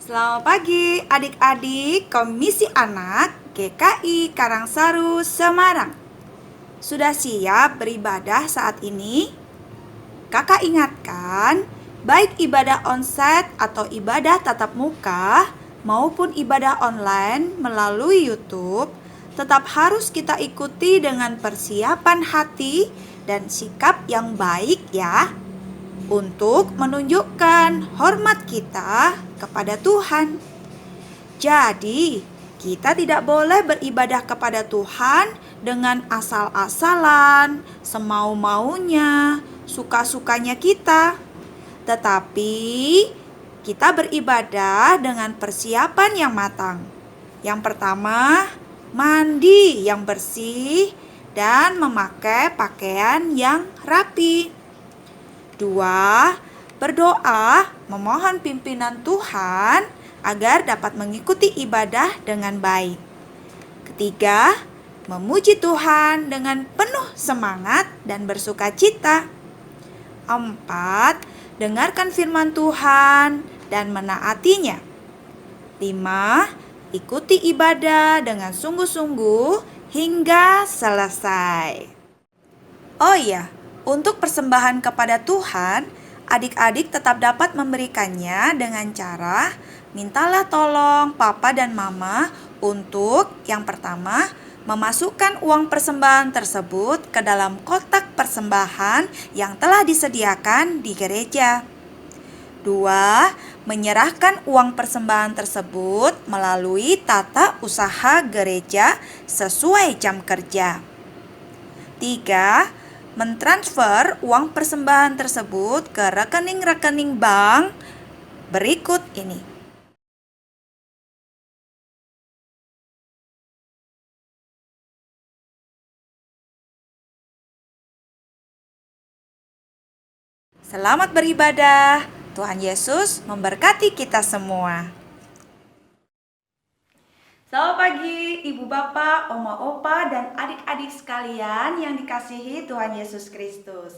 Selamat pagi adik-adik Komisi Anak GKI Karangsaru Semarang. Sudah siap beribadah saat ini? Kakak ingatkan, baik ibadah onsite atau ibadah tatap muka maupun ibadah online melalui YouTube, tetap harus kita ikuti dengan persiapan hati dan sikap yang baik ya, untuk menunjukkan hormat kita kepada Tuhan. Jadi, kita tidak boleh beribadah kepada Tuhan dengan asal-asalan, semau-maunya, suka-sukanya kita. Tetapi, kita beribadah dengan persiapan yang matang. Yang pertama, mandi yang bersih dan memakai pakaian yang rapi. 2. Berdoa memohon pimpinan Tuhan agar dapat mengikuti ibadah dengan baik. 3. Memuji Tuhan dengan penuh semangat dan bersukacita. 4. Dengarkan firman Tuhan dan menaatinya. 5. Ikuti ibadah dengan sungguh-sungguh hingga selesai. Oh iya, untuk persembahan kepada Tuhan, adik-adik tetap dapat memberikannya dengan cara mintalah tolong papa dan mama untuk yang pertama memasukkan uang persembahan tersebut ke dalam kotak persembahan yang telah disediakan di gereja. 2. Menyerahkan uang persembahan tersebut melalui tata usaha gereja sesuai jam kerja. 3. Mentransfer uang persembahan tersebut ke rekening-rekening bank berikut ini. Selamat beribadah. Tuhan Yesus memberkati kita semua. Selamat pagi Ibu Bapak, Oma Opa, dan adik-adik sekalian yang dikasihi Tuhan Yesus Kristus.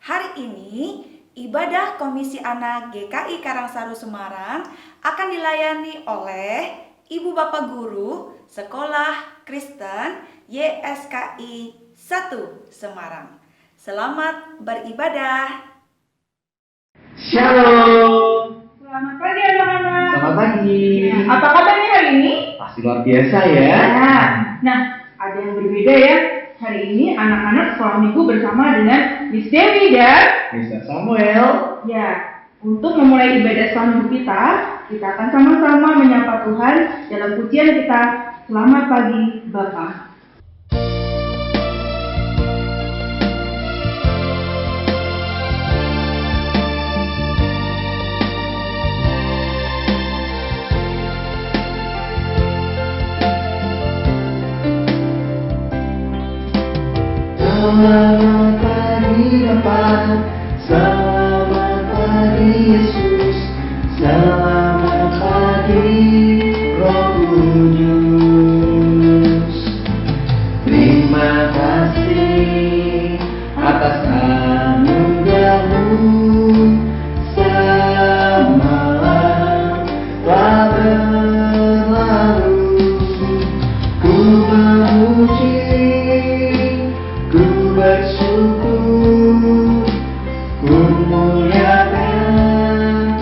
Hari ini ibadah Komisi Anak GKI Karangsaru Semarang akan dilayani oleh Ibu Bapak Guru Sekolah Kristen YSKI 1 Semarang. Selamat beribadah. Shalom. Selamat pagi anak-anak. Selamat pagi. Apa kabarnya hari ini? Pasti luar biasa ya. Nah, ada yang berbeda ya. Hari ini anak-anak sekolah minggu bersama dengan Miss Dewi dan Mr. Samuel. ya, untuk memulai ibadah sekolah minggu kita akan sama-sama menyapa Tuhan dalam pujian kita. Selamat pagi Bapak. Selamat pagi Bapa, selamat pagi Yesus, selamat pagi Roh Kudus. Terima kasih atas anugerah-Mu semalam telah berlalu. Ku memuji, ku bersyukur, ku muliakan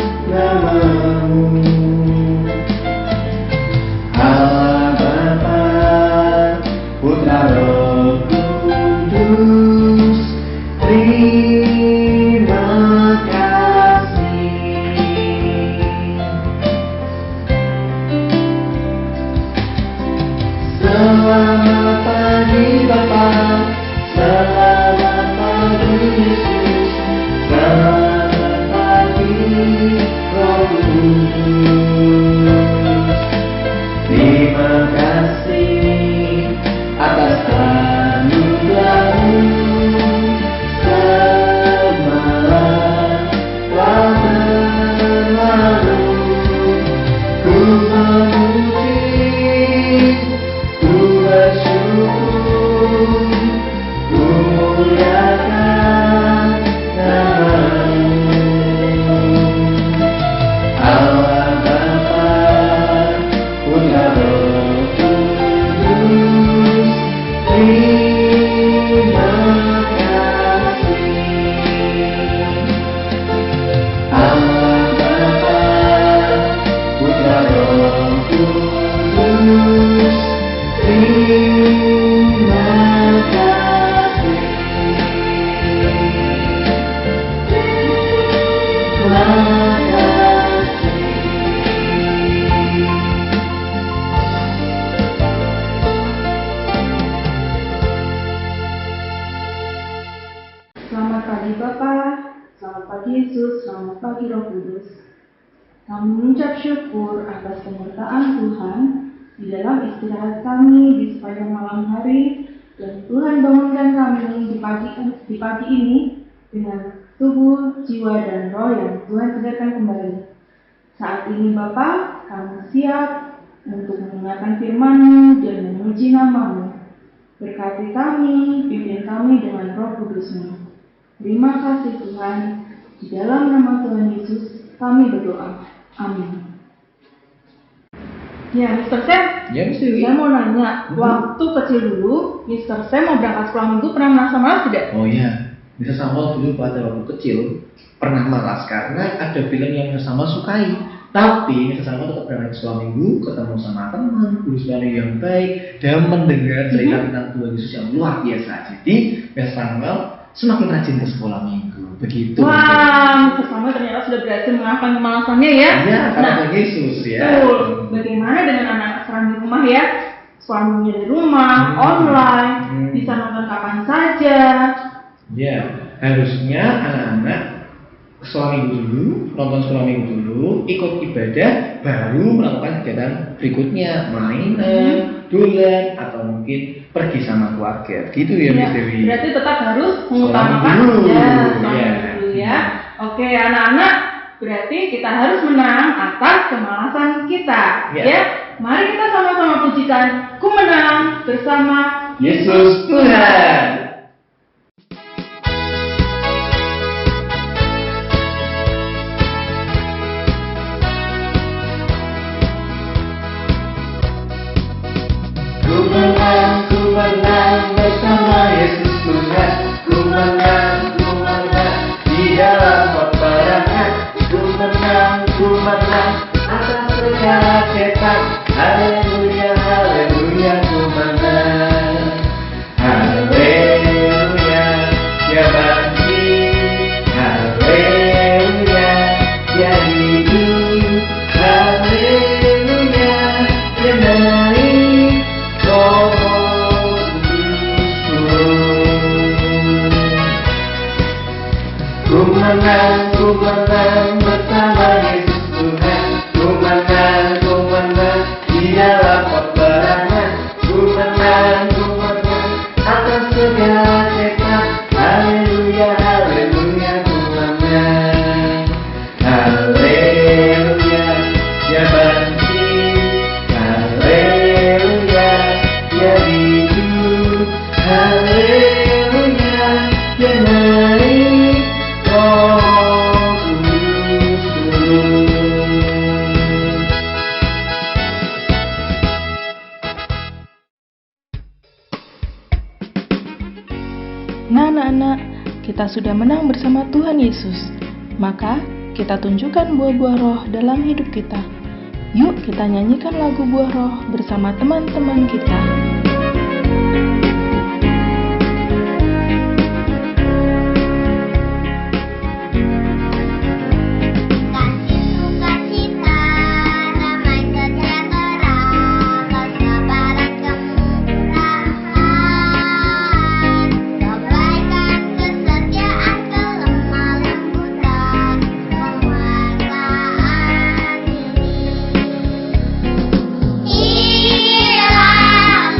Selamat pagi Bapak, selamat pagi Yesus, selamat pagi Roh Kudus. Kami mengucap syukur atas penyertaan Tuhan di dalam istirahat kami di sepanjang malam hari, dan Tuhan bangunkan kami di pagi ini dengan tubuh, jiwa, dan roh yang Tuhan segarkan kembali. Saat ini Bapak, kami siap untuk mendengarkan firman-Mu dan memuji nama-Mu. Berkati kami, pimpin kami dengan Roh Kudus-Mu. Terima kasih Tuhan, di dalam nama Tuhan Yesus kami berdoa. Amin. Ya, Mr. Sam, Ya, Mr. saya mau nanya, waktu kecil dulu, Mr. Sam mau berangkat sekolah minggu pernah merasa malas tidak? Oh iya, Mr. Samuel dulu pada waktu kecil pernah malas karena ada film yang Mr. Samuel sukai. Tapi Mr. Samuel tetap berangkat ke sekolah minggu, ketemu sama teman, guru sekolah yang baik, dan mendengar cerita tentang Tuhan Yesus yang luar biasa. Jadi Mr. Samuel semakin rajin ke sekolah minggu. Begitu. Wah, Mr. Samuel ternyata sudah berhasil mengalahkan kemalasannya ya. Iya, karena Nah, Tuhan Yesus ya. betul. Bagaimana dengan anak-anak sekarang di rumah ya? Sekolah minggunya di rumah, online, bisa nonton kapan saja. Ya, harusnya anak-anak sekolah minggu dulu, nonton sekolah minggu dulu, ikut ibadah, baru melakukan kegiatan berikutnya, mainan, dolan, atau mungkin pergi sama keluarga. Gitu ya, Miss Dewi. Berarti tetap harus mengutamakan Sekolah dulu. ya, sekolah Ya. dulu ya. Oke, anak-anak, berarti kita harus menang atas kemalasan kita. Ya. Ya, mari kita sama-sama pujikan Ku Menang bersama Yesus Tuhan. Ku menang bersama Yesus Tuhan. Ku menang di dalam peperangan. Ku menang atas segala setan. Haleluya, haleluya, ku menang. Haleluya, dia bangkit. Haleluya, dia hidup. Haleluya, dia naik. Ku menang bersama Yesus Tuhan. Ku menang di dalam peperangan. Ku menang atas segala setan. Haleluya, haleluya, ku menang. Haleluya, dia bangkit. Haleluya, dia hidup. Haleluya, dia naik. Roh Kudus turun. Nah anak-anak, kita sudah menang bersama Tuhan Yesus. Maka kita tunjukkan buah-buah roh dalam hidup kita. Yuk kita nyanyikan lagu buah roh bersama teman-teman kita. Kasih sukacita, damai sejahtera, kesabaran kemurahan, kebaikan, kesetiaan, kelemah lembutan, penguasaan diri. Hilang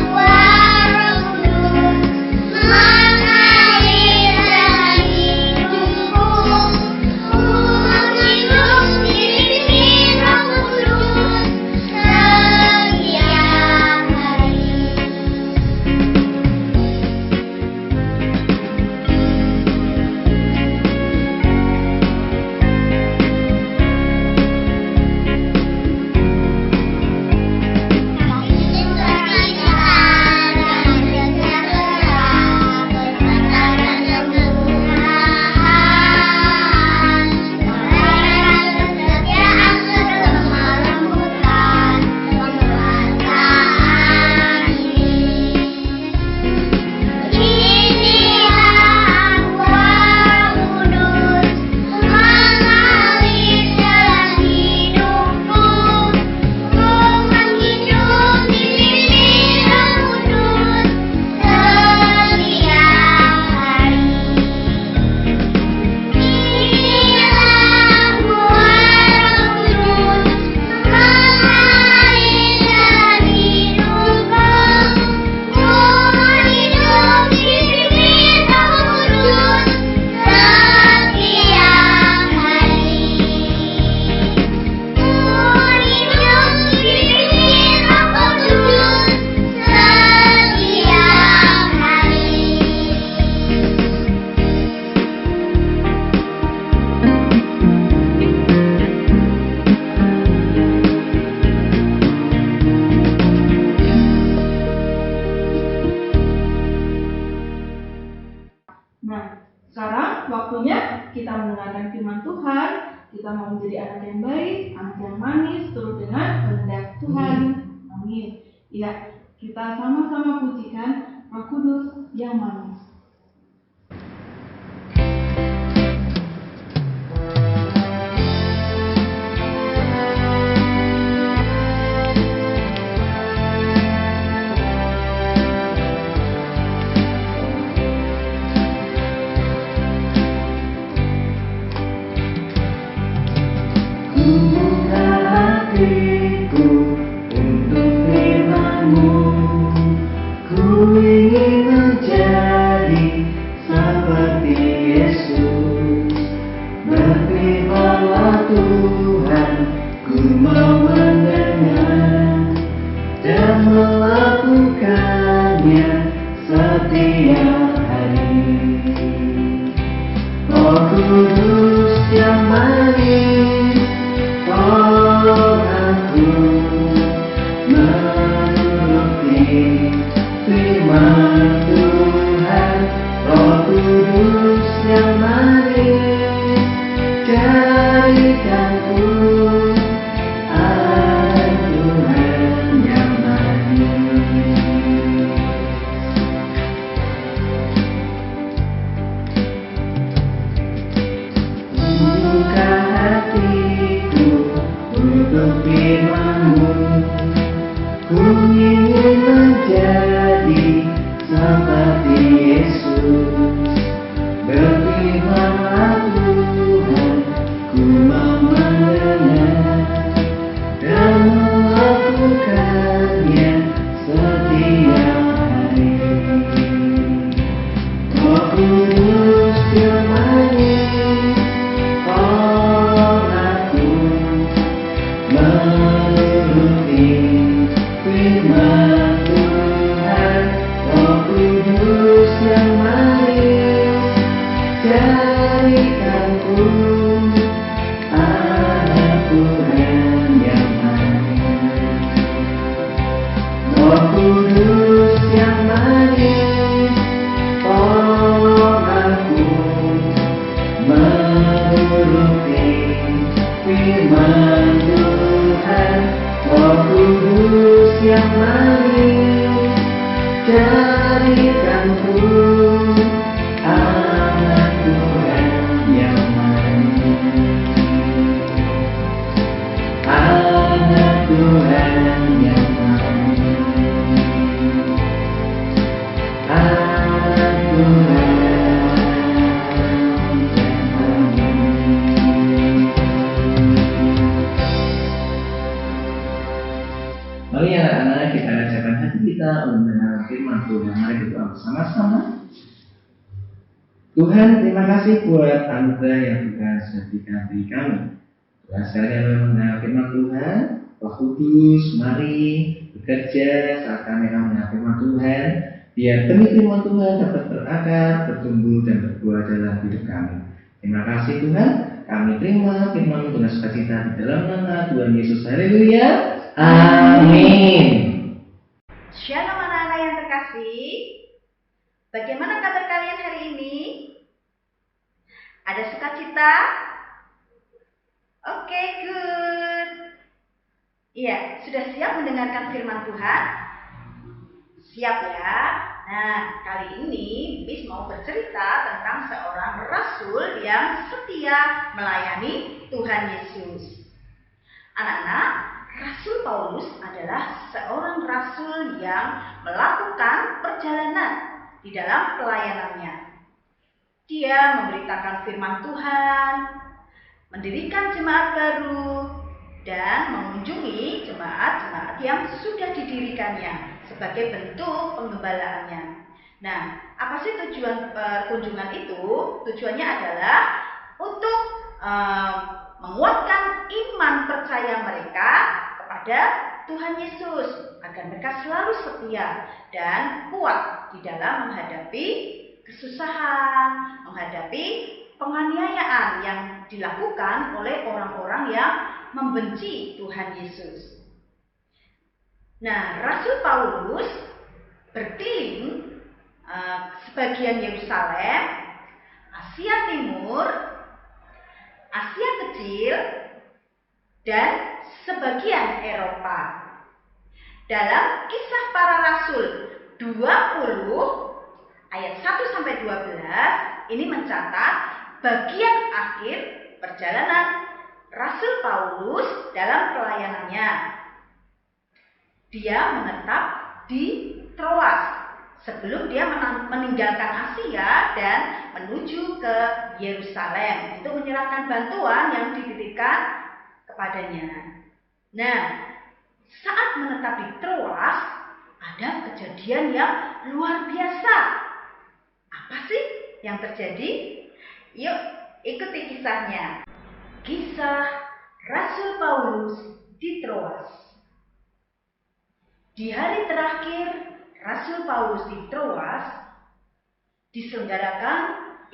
kita mau menjadi anak yang baik, anak yang manis, turut dengan kehendak Tuhan. Amin. Ya, kita sama-sama pujikan Roh Kudus yang manis. Buka hatiku untuk firman-Mu. Ku ingin menjadi seperti Yesus. Berfirman-Lah Tuhan, ku mau mendengar dan melakukannya setiap hari. Roh Kudus yang manis, tolong aku menuruti firman Tuhan. Roh Kudus yang manis, jadikanku anak Tuhan yang manis. Buka hatiku untuk firman-Mu. Ku ingin menjadi seperti Yesus. Berfirman-Lah Tuhan, ku mau mendengar dan melakukannya setiap hari. Roh Kudus yang manis, tolong aku menuruti firman Tuhan. Roh Kudus yang manis, jadikanku anak Tuhan yang manis. Roh Kudus yang manis, tolong aku menuruti firman Tuhan. Roh Kudus yang manis, jadikanku anak Tuhan yang manis. Anak Tuhan yang manis. Anak Tuhan yang manis. Mari anak-anak, kita rasakan hati kita untuk mendengar firman Tuhan. Mari kita bersama-sama. Tuhan, terima kasih buat anugerah yang Tuhan sediakan bagi kami. Tuhan, sekarang kami mendengar firman Tuhan. Roh Kudus, mari bekerja saat kami akan mendengar firman Tuhan. Biar benih firman Tuhan dapat berakar, bertumbuh dan berbuah dalam hidup kami. Terima kasih Tuhan. Kami terima firman dengan sukacita di dalam nama Tuhan Yesus. Haleluya. Amin. Shalom anak-anak yang terkasih. Bagaimana kabar kalian hari ini? Ada sukacita? Oke, good. Iya, sudah siap mendengarkan firman Tuhan? Siap ya? Nah, kali ini Miss mau bercerita tentang seorang rasul yang setia melayani Tuhan Yesus. Anak-anak, Rasul Paulus adalah seorang rasul yang melakukan perjalanan di dalam pelayanannya. Dia memberitakan firman Tuhan, mendirikan jemaat baru, dan mengunjungi jemaat-jemaat yang sudah didirikannya sebagai bentuk penggembalaannya. Nah, apa sih tujuan perkunjungan itu? Tujuannya adalah untuk menguatkan iman percaya mereka kepada Tuhan Yesus agar mereka selalu setia dan kuat di dalam menghadapi kesusahan, menghadapi penganiayaan yang dilakukan oleh orang-orang yang membenci Tuhan Yesus. Nah, Rasul Paulus berkeliling sebagian Yerusalem, Asia Timur, Asia Kecil, dan sebagian Eropa. Dalam Kisah Para Rasul 20 ayat 1-12 ini mencatat bagian akhir perjalanan Rasul Paulus dalam pelayanannya. Dia menetap di Troas sebelum dia meninggalkan Asia dan menuju ke Yerusalem untuk menyerahkan bantuan yang dititipkan kepadanya. Nah, saat menetap di Troas ada kejadian yang luar biasa. Apa sih yang terjadi? Yuk ikuti kisahnya. Kisah Rasul Paulus di Troas. Di hari terakhir Rasul Paulus di Troas diselenggarakan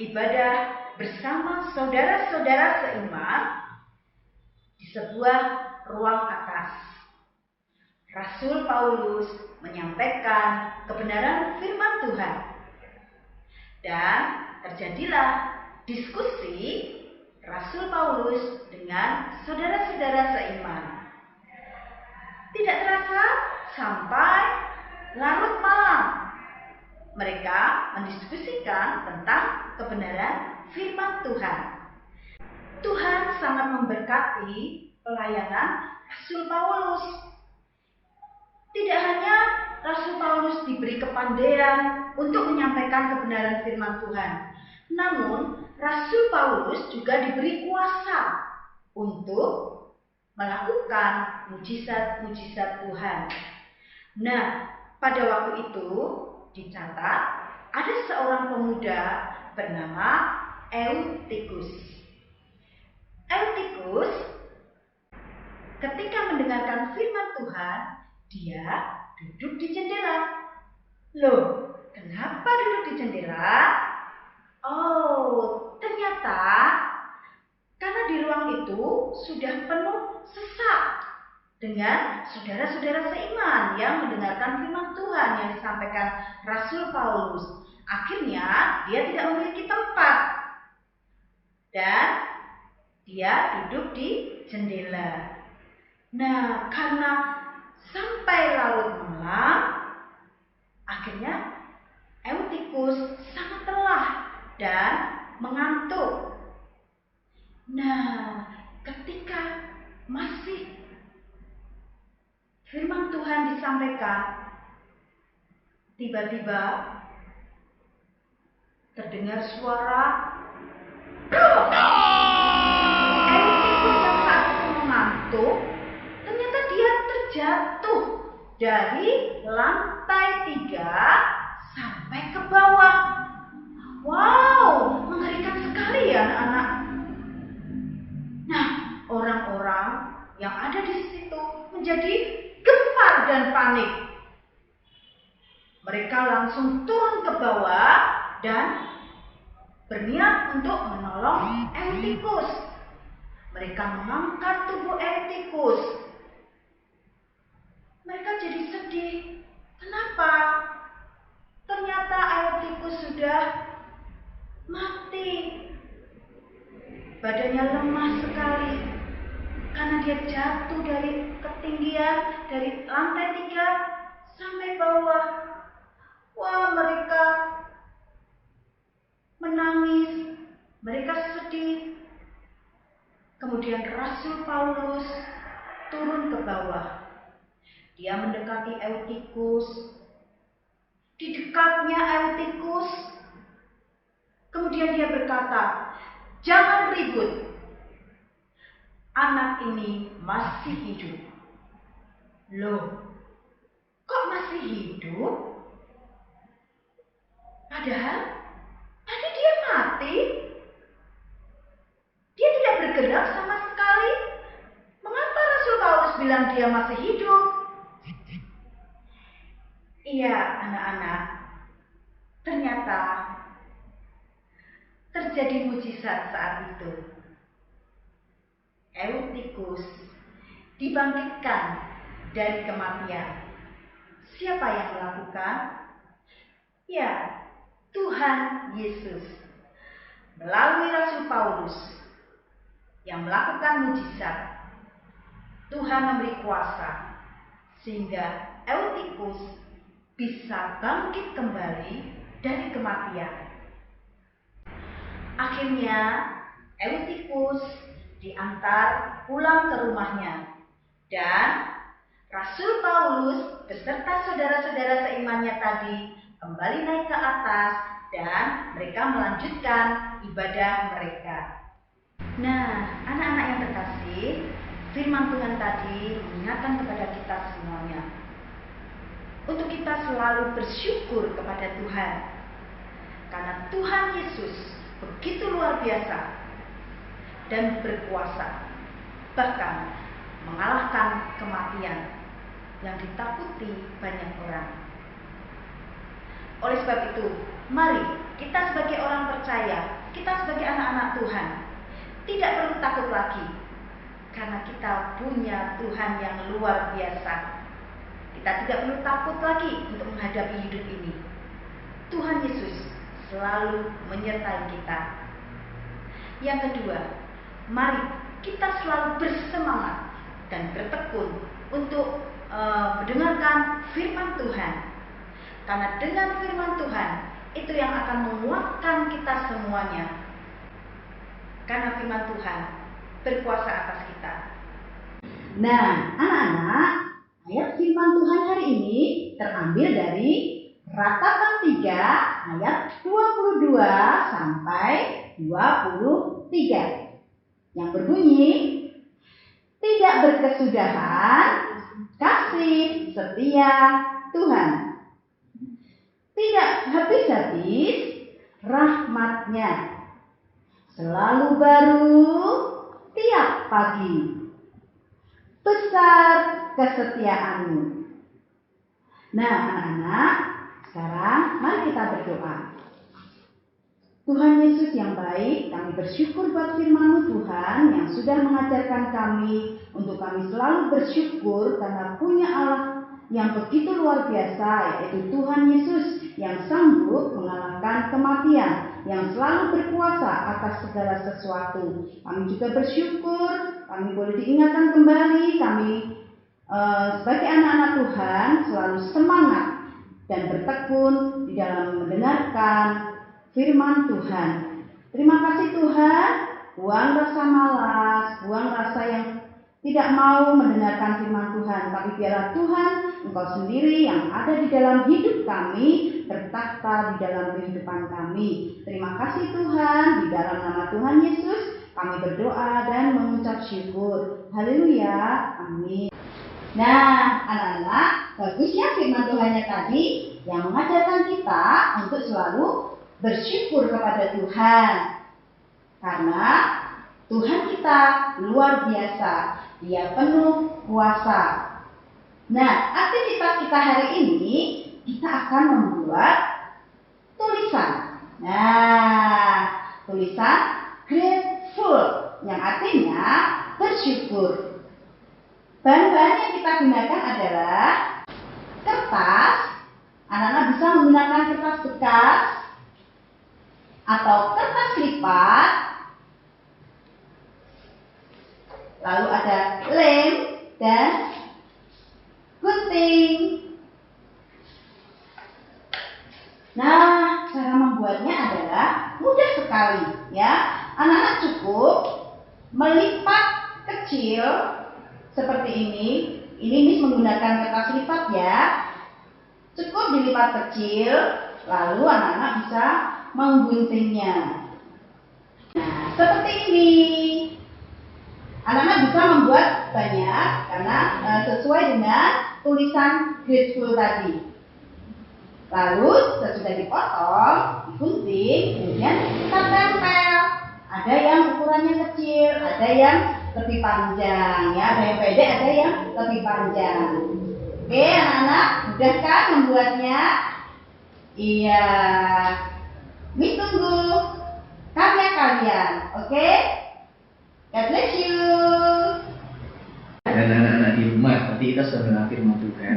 ibadah bersama saudara-saudara seiman di sebuah ruang atas. Rasul Paulus menyampaikan kebenaran firman Tuhan. Dan terjadilah diskusi Rasul Paulus dengan saudara-saudara seiman. Tidak terasa sampai larut malam. Mereka mendiskusikan tentang kebenaran firman Tuhan. Tuhan sangat memberkati pelayanan Rasul Paulus. Tidak hanya Rasul Paulus diberi kepandaian untuk menyampaikan kebenaran firman Tuhan, namun Rasul Paulus juga diberi kuasa untuk melakukan mujizat-mujizat Tuhan. Nah, pada waktu itu dicatat ada seorang pemuda bernama Eutikus. Eutikus ketika mendengarkan firman Tuhan, dia duduk di jendela. Loh, kenapa duduk di jendela? Oh, ternyata karena di ruang itu sudah penuh sesak dengan saudara-saudara seiman yang mendengarkan firman Tuhan yang disampaikan Rasul Paulus. Akhirnya dia tidak memiliki tempat dan dia duduk di jendela. Nah, karena sampai larut malam, akhirnya Eutikus sangat lelah dan mengantuk. Nah, ketika masih firman Tuhan disampaikan, tiba-tiba terdengar suara Eutikus yang saat itu mengantuk, ternyata dia terjatuh dari lantai 3 sampai ke bawah. Wow, mengerikan sekali ya anak-anak. Nah, orang-orang yang ada di situ menjadi gempar dan panik. Mereka langsung turun ke bawah dan berniat untuk menolong Eutikus. Mereka mengangkat tubuh Eutikus. Mereka jadi sedih. Kenapa? Ternyata Eutikus sudah mati. Badannya lemah sekali karena dia jatuh dari ketinggian dari lantai 3 sampai bawah. Wah, mereka menangis, mereka sedih. Kemudian Rasul Paulus turun ke bawah. Dia mendekati Eutikus. Di dekatnya Eutikus, kemudian dia berkata, "Jangan ribut. Anak ini masih hidup." Loh, kok masih hidup? Padahal tadi dia mati. Dia tidak bergerak sama sekali. Mengapa Rasul Paulus bilang dia masih hidup? Iya, anak-anak. Ternyata terjadi mujizat saat itu. Eutikus dibangkitkan dari kematian. Siapa yang melakukan? Ya, Tuhan Yesus melalui Rasul Paulus. yang melakukan mujizat. Tuhan memberi kuasa sehingga Eutikus bisa bangkit kembali dari kematian. Akhirnya Eutikus diantar pulang ke rumahnya dan Rasul Paulus beserta saudara-saudara seimannya tadi kembali naik ke atas dan mereka melanjutkan ibadah mereka. Nah, anak-anak yang terkasih, firman Tuhan tadi mengingatkan kepada kita semuanya untuk kita selalu bersyukur kepada Tuhan karena Tuhan Yesus begitu luar biasa dan berkuasa, bahkan mengalahkan kematian yang ditakuti banyak orang. Oleh sebab itu, mari kita sebagai orang percaya, kita sebagai anak-anak Tuhan tidak perlu takut lagi karena kita punya Tuhan yang luar biasa. Kita tidak perlu takut lagi untuk menghadapi hidup ini. Tuhan Yesus selalu menyertai kita. Yang kedua, mari kita selalu bersemangat dan bertekun untuk mendengarkan firman Tuhan. Karena dengan firman Tuhan itu yang akan menguatkan kita semuanya. Karena firman Tuhan berkuasa atas kita. Nah, anak-anak, ayat firman Tuhan hari ini terambil dari Ratapan 3 ayat 22 sampai 23 yang berbunyi, tidak berkesudahan kasih setia Tuhan, tidak habis-habis rahmat-Nya, selalu baru tiap pagi, besar kesetiaan-Mu. Nah, anak-anak, sekarang mari kita berdoa. Tuhan Yesus yang baik, kami bersyukur buat firman-Mu Tuhan yang sudah mengajarkan kami untuk kami selalu bersyukur karena punya Allah yang begitu luar biasa, yaitu Tuhan Yesus yang sanggup mengalahkan kematian, yang selalu berkuasa atas segala sesuatu. Kami juga bersyukur kami boleh diingatkan kembali, kami sebagai anak-anak Tuhan selalu semangat dan bertekun di dalam mendengarkan firman Tuhan. Terima kasih Tuhan, buang rasa malas, buang rasa yang tidak mau mendengarkan firman Tuhan, tapi biarlah Tuhan Engkau sendiri yang ada di dalam hidup kami, bertakhta di dalam kehidupan kami. Terima kasih Tuhan, di dalam nama Tuhan Yesus kami berdoa dan mengucap syukur. Haleluya, amin. Nah, anak-anak, bagusnya firman Tuhannya tadi yang mengajarkan kita untuk selalu bersyukur kepada Tuhan. Karena Tuhan kita luar biasa, Dia penuh kuasa. Nah, aktivitas kita hari ini, kita akan membuat tulisan. Nah, tulisan grateful, yang artinya bersyukur. Bahan-bahan yang kita gunakan adalah kertas. Anak-anak bisa menggunakan kertas bekas atau kertas lipat. Lalu ada lem dan gunting. Nah, cara membuatnya adalah mudah sekali, ya. Anak-anak cukup melipat kecil seperti ini. Ini Miss menggunakan kertas lipat ya. Cukup dilipat kecil, lalu anak-anak bisa mengguntingnya. Nah, seperti ini. Anak-anak bisa membuat banyak karena sesuai dengan tulisan grateful tadi. Lalu sesudah dipotong, digunting, kemudian kita tempel. Ada yang ukurannya kecil, ada yang lebih panjang, ya. Ada yang pendek, ada yang lebih panjang. Oke, anak-anak, mudah kan membuatnya? Iya. Miss tunggu karya kalian, oke? God bless you. Dan anak-anak di rumah, nanti kita sudah mendengar firman Tuhan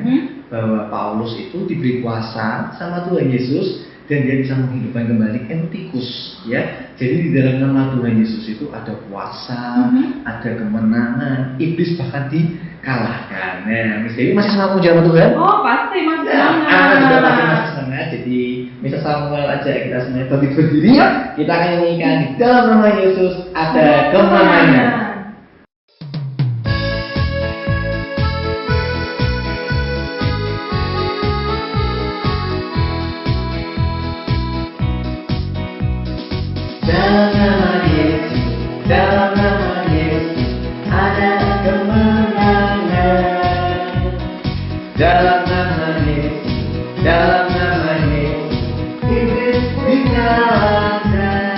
bahwa Paulus itu diberi kuasa sama Tuhan Yesus dan dia bisa menghidupkan kembali Entikus, ya. Jadi di dalam nama Tuhan Yesus itu ada kuasa, ada kemenangan, iblis bahkan dikalahkan. Nah, Miss Dewi masih semangat menjawab Tuhan? Oh, pasti masih Anak semangat. juga pasti masih semangat. Jadi Mr. Samuel aja kita semuanya berdiri. Kita akan nyanyikan di dalam nama Yesus ada kemenangan. Dalam nama Yesus, dalam nama Yesus ada kemenangan. Dalam nama Yesus, dalam nama Yesus iblis dikalahkan.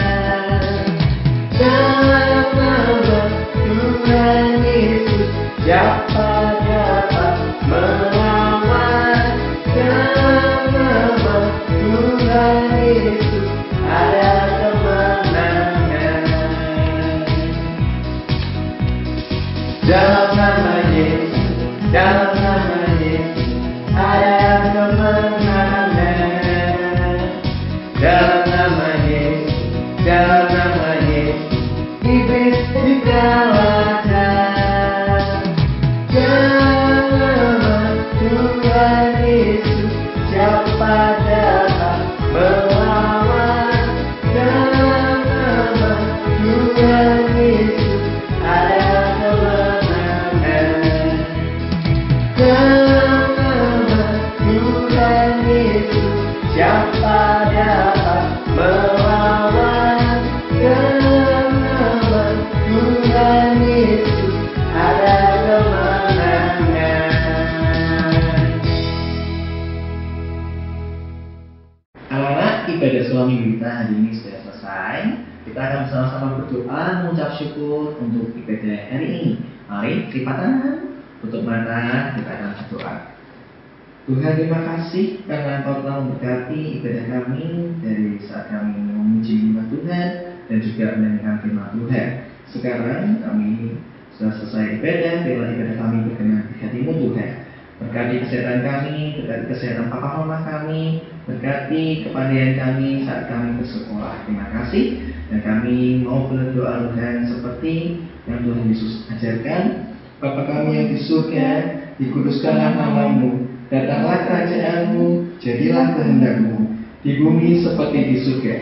Dalam nama Tuhan Yesus siapa dapat melawan? Dalam nama Tuhan Yesus ada kemenangan. Dalam nama Yesus, dalam nama Yesus ada kemenangan. Dalam nama Yesus, dalam nama Yesus iblis dikalahkan. Dalam nama Tuhan Yesus siapa dapat melawan? Dalam nama Tuhan Yesus ada kemenangan. Dalam nama Tuhan Yesus siapa dapat melawan? Dalam nama Tuhan Yesus ada kemenangan. Anak-anak, ibadah suami kita hari ini sudah selesai. Kita akan bersama-sama berdoa mengucap syukur untuk ibadah hari ini. Mari lipat tangan, tutup mata, kita akan berdoa. Tuhan, terima kasih karena Engkau telah memberkati ibadah kami dari saat kami memuji nama Tuhan dan juga menyanyikan firman Tuhan. Sekarang kami sudah selesai ibadah, biarlah ibadah kami berkenan di hati-Mu Tuhan. Berkati kesehatan kami, berkati kesehatan papa mama kami, berkati kepandaian kami saat kami bersekolah. Terima kasih. Dan kami mau berdoa Tuhan seperti yang Tuhan Yesus ajarkan. Bapa kami yang di surga, dikuduskanlah nama-Mu, datanglah kerajaan-Mu, jadilah kehendak-Mu di bumi seperti di surga.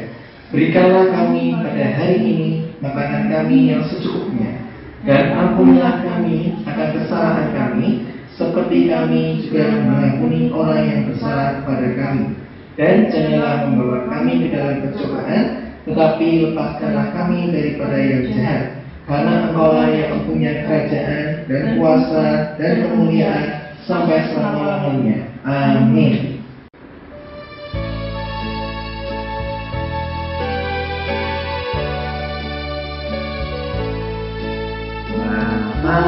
Berikanlah kami pada hari ini makanan kami yang secukupnya, dan ampunilah kami akan kesalahan kami, seperti kami juga mengampuni orang yang bersalah kepada kami. Dan janganlah membawa kami ke dalam pencobaan, tetapi lepaskanlah kami daripada yang jahat. Karena Engkau-lah yang mempunyai kerajaan dan kuasa dan kemuliaan sampai selama-lamanya. Amin. Bapa,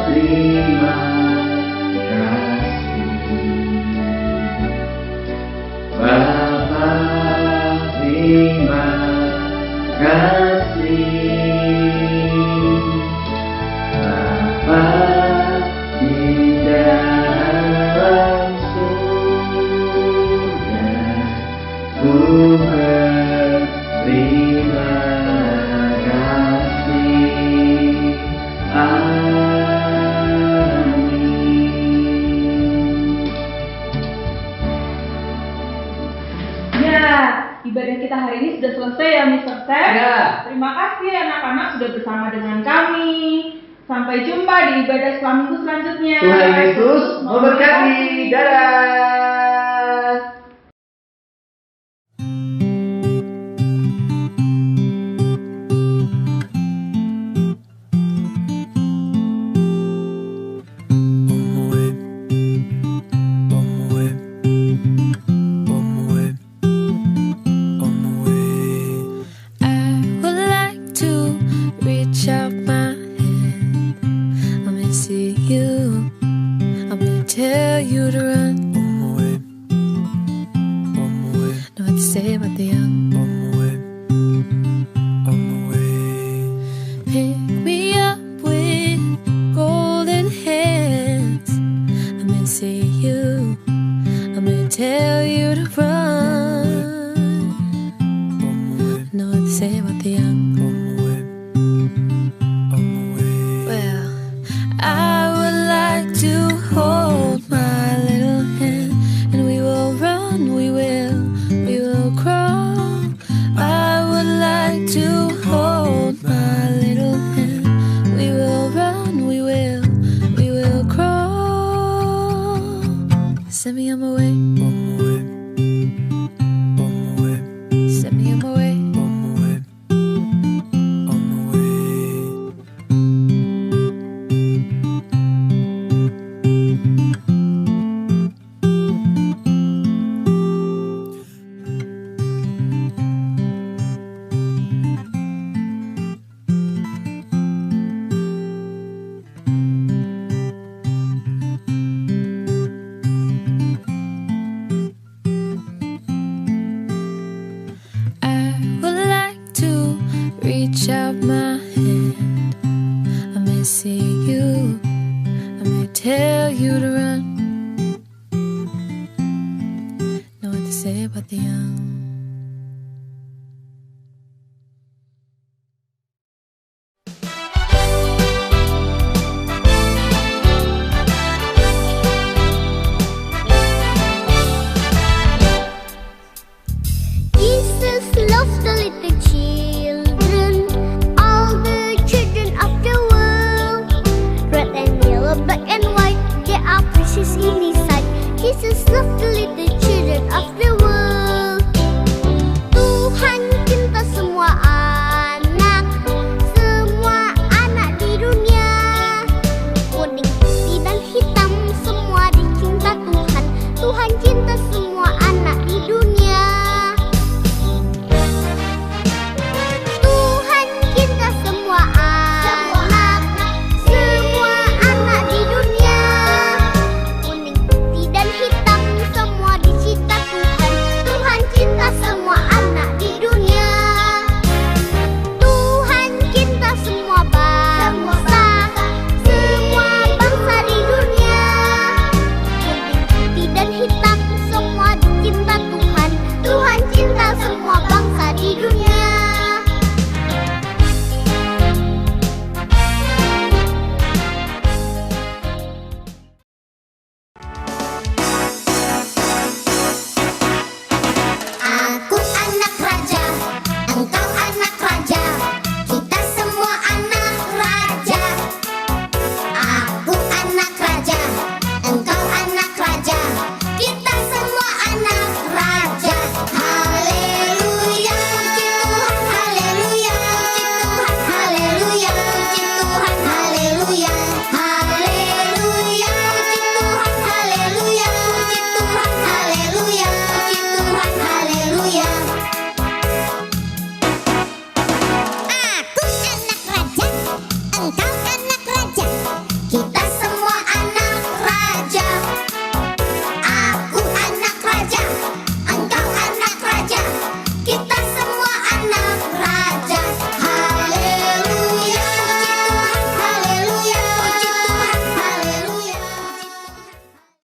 terima kasih. Bapa, terima kasih. Bapa di dalam surga, ku berterima kasih. Amin. Ya, ibadah kita hari ini sudah selesai ya, Mr. Seth. Ya. Terima kasih anak-anak sudah bersama dengan kami. Sampai jumpa di ibadah Selama Minggu selanjutnya. Tuhan Yesus memberkati. Dadah. I would like to reach out my hand. I'm gonna see you. I'm gonna tell you to run. Know what to say about the young. Pick me up with golden hands. I'm gonna see you. I'm gonna tell you to run. Send me on my way. Send me on my way. Reach out my hand, I may see you, I may tell you to run. Know what to say about the young. Jesus loves the little children, all the children of the world. Red and yellow, black and white, they are precious in His sight. Jesus loves the